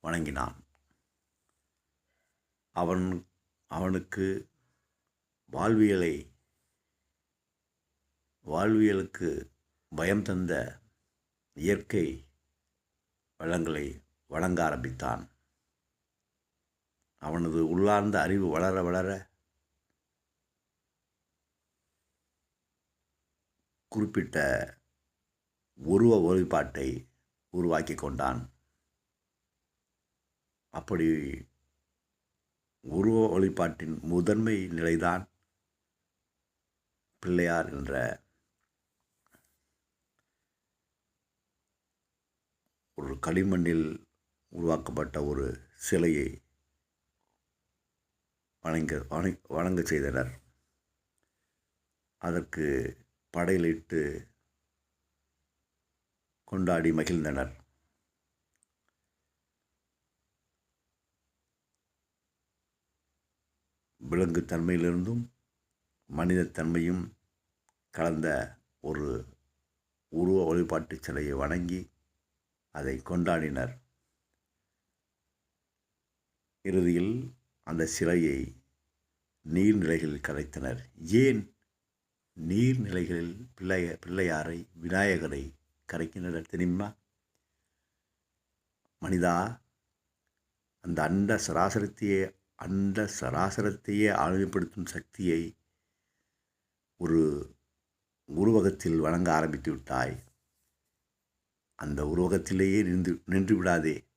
வணங்கினான். அவனுக்கு வாழ்வியலுக்கு பயம் தந்த இயற்கை வளங்களை வணங்க ஆரம்பித்தான். அவனது உள்ளார்ந்த அறிவு வளர வளர குறிப்பிட்ட உருவ வழிபாட்டை உருவாக்கி கொண்டான். அப்படி உருவ வழிபாட்டின் முதன்மை நிலைதான் பிள்ளையார் என்ற ஒரு களிமண்ணில் உருவாக்கப்பட்ட ஒரு சிலையை வணங்க செய்தனர். அதற்கு படையலிட்டு கொண்டாடி மகிழ்ந்தனர். விலங்குத்தன்மையிலிருந்தும் மனிதத்தன்மையும் கலந்த ஒரு உருவ வழிபாட்டு சிலையை வணங்கி அதை கொண்டாடினர். இறுதியில் அந்த சிலையை நீர்நிலைகளில் கரைத்தனர். ஏன் நீர்நிலைகளில் பிள்ளையாரை, விநாயகரை கரைக்கின்றனர் தெரியுமா? மனிதா, அந்த அண்ட சராசரத்தையே ஆளுமைப்படுத்தும் சக்தியை ஒரு உருவகத்தில் வணங்க ஆரம்பித்து விட்டாய். அந்த உருவகத்திலேயே நின்று விடாதே.